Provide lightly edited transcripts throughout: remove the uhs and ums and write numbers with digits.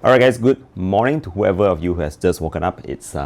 Alright guys, good morning to whoever of you who has just woken up. It's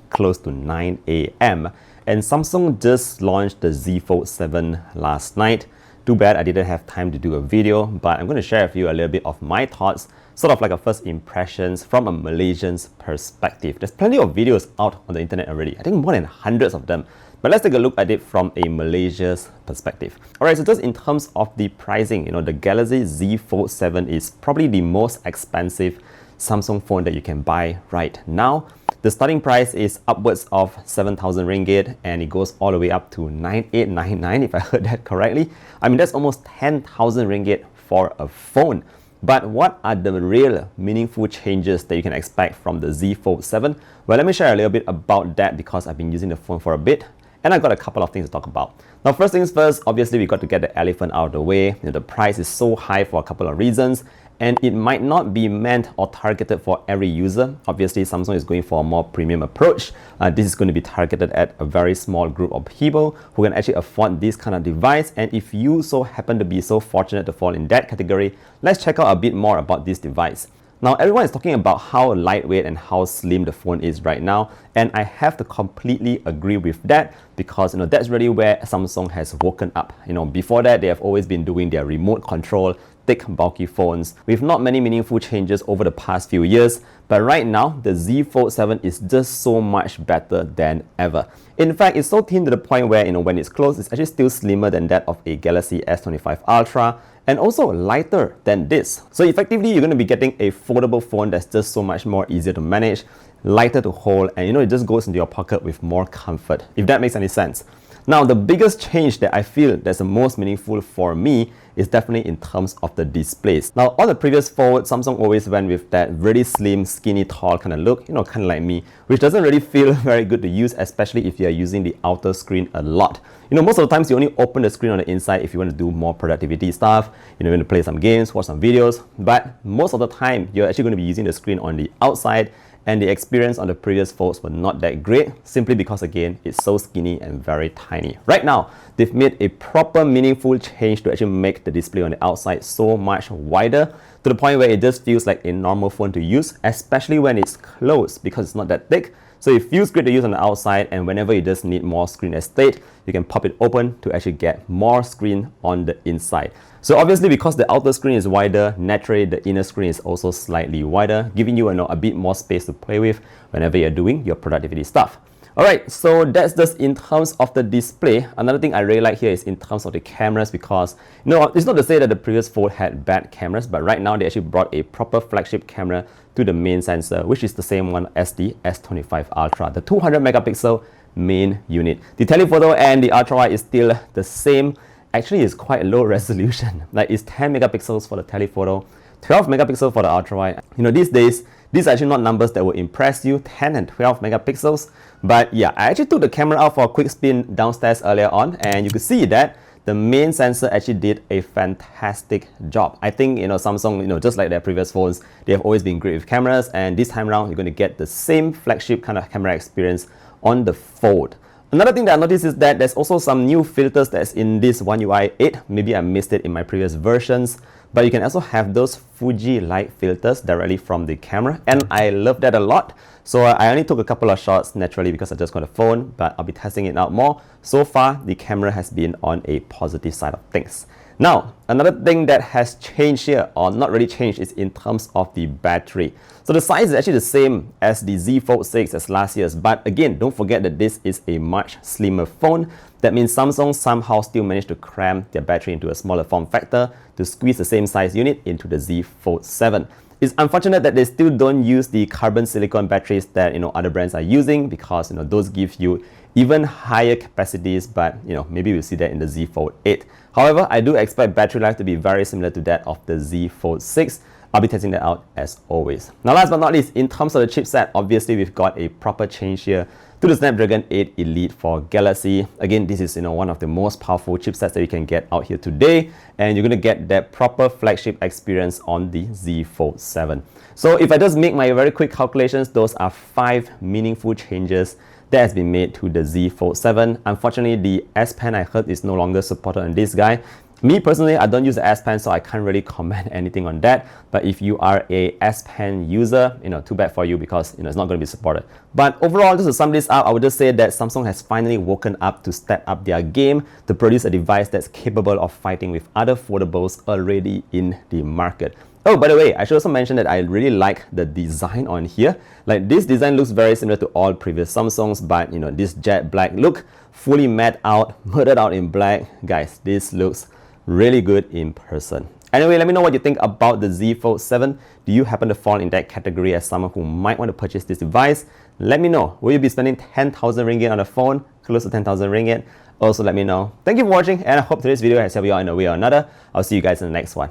close to 9 a.m. and Samsung just launched the Z Fold7 last night. Too bad I didn't have time to do a video, but I'm going to share with you a little bit of my thoughts, sort of like a first impressions from a Malaysian's perspective. There's plenty of videos out on the internet already, I think more than hundreds of them. But let's take a look at it from a Malaysia's perspective. Alright, so just in terms of the pricing, the Galaxy Z Fold7 is probably the most expensive Samsung phone that you can buy right now. The starting price is upwards of 7,000 ringgit and it goes all the way up to 9,899 if I heard that correctly. I mean, that's almost 10,000 ringgit for a phone. But what are the real meaningful changes that you can expect from the Z Fold7? Well, let me share a little bit about that because I've been using the phone for a bit and I've got a couple of things to talk about. Now, first things first, obviously we got to get the elephant out of the way. The price is so high for a couple of reasons, and it might not be meant or targeted for every user. Obviously, Samsung is going for a more premium approach. This is going to be targeted at a very small group of people who can actually afford this kind of device. And if you so happen to be so fortunate to fall in that category, let's check out a bit more about this device. Now, everyone is talking about how lightweight and how slim the phone is right now, and I have to completely agree with that because that's really where Samsung has woken up. Before that, they have always been doing their remote control, thick, bulky phones with not many meaningful changes over the past few years. But right now, the Z Fold7 is just so much better than ever. In fact, it's so thin to the point where when it's closed, it's actually still slimmer than that of a Galaxy S25 Ultra, and also lighter than this. So effectively, you're going to be getting a foldable phone that's just so much more easier to manage, lighter to hold, and it just goes into your pocket with more comfort, if that makes any sense. Now, the biggest change that I feel that's the most meaningful for me is definitely in terms of the displays. Now, on the previous Fold, Samsung always went with that really slim, skinny, tall kind of look, kind of like me, which doesn't really feel very good to use, especially if you're using the outer screen a lot. Most of the times you only open the screen on the inside if you want to do more productivity stuff, you want to play some games, watch some videos, but most of the time you're actually going to be using the screen on the outside, and the experience on the previous Folds were not that great, simply because again, it's so skinny and very tiny. Right now, they've made a proper meaningful change to actually make the display on the outside so much wider, to the point where it just feels like a normal phone to use, especially when it's closed because it's not that thick. So it feels great to use on the outside, and whenever you just need more screen estate, you can pop it open to actually get more screen on the inside. So obviously, because the outer screen is wider, naturally the inner screen is also slightly wider, giving you a bit more space to play with whenever you're doing your productivity stuff. Alright, so that's just in terms of the display. Another thing I really like here is in terms of the cameras, because it's not to say that the previous Fold had bad cameras, but right now they actually brought a proper flagship camera to the main sensor, which is the same one as the S25 Ultra, the 200 megapixel main unit. The telephoto and the ultra wide is still the same. Actually, it's quite low resolution. Like, it's 10 megapixels for the telephoto, 12 megapixels for the ultra wide. These days, these are actually not numbers that will impress you, 10 and 12 megapixels. But yeah, I actually took the camera out for a quick spin downstairs earlier on, and you could see that the main sensor actually did a fantastic job. I think Samsung, just like their previous phones, they have always been great with cameras, and this time around you're going to get the same flagship kind of camera experience on the Fold. Another thing that I noticed is that there's also some new filters that's in this One UI 8. Maybe I missed it in my previous versions, but you can also have those Fuji light filters directly from the camera, and I love that a lot. So I only took a couple of shots naturally because I just got a phone, but I'll be testing it out more. So far, the camera has been on a positive side of things. Now, another thing that has changed here, or not really changed, is in terms of the battery. So the size is actually the same as the Z Fold6 as last year's, but again, don't forget that this is a much slimmer phone. That means Samsung somehow still managed to cram their battery into a smaller form factor to squeeze the same size unit into the Z Fold7. It's unfortunate that they still don't use the carbon silicon batteries that other brands are using, because those give you even higher capacities, but maybe we'll see that in the Z Fold 8. However, I do expect battery life to be very similar to that of the Z Fold6. I'll be testing that out as always. Now, last but not least, in terms of the chipset, obviously we've got a proper change here to the Snapdragon 8 Elite for Galaxy. Again, this is one of the most powerful chipsets that you can get out here today, and you're going to get that proper flagship experience on the Z Fold7. So if I just make my very quick calculations, those are 5 meaningful changes that has been made to the Z Fold7. Unfortunately, the S Pen I heard is no longer supported on this guy. Me personally, I don't use the S Pen, so I can't really comment anything on that. But if you are a S Pen user, too bad for you, because it's not going to be supported. But overall, just to sum this up, I would just say that Samsung has finally woken up to step up their game to produce a device that's capable of fighting with other foldables already in the market. Oh, by the way, I should also mention that I really like the design on here. Like, this design looks very similar to all previous Samsungs, but this jet black look, fully matte out, murdered out in black. Guys, this looks really good in person. Anyway, let me know what you think about the Z Fold7. Do you happen to fall in that category as someone who might want to purchase this device? Let me know. Will you be spending 10,000 ringgit on a phone? Close to 10,000 ringgit? Also, let me know. Thank you for watching, and I hope today's video has helped you out in a way or another. I'll see you guys in the next one.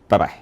Bye-bye.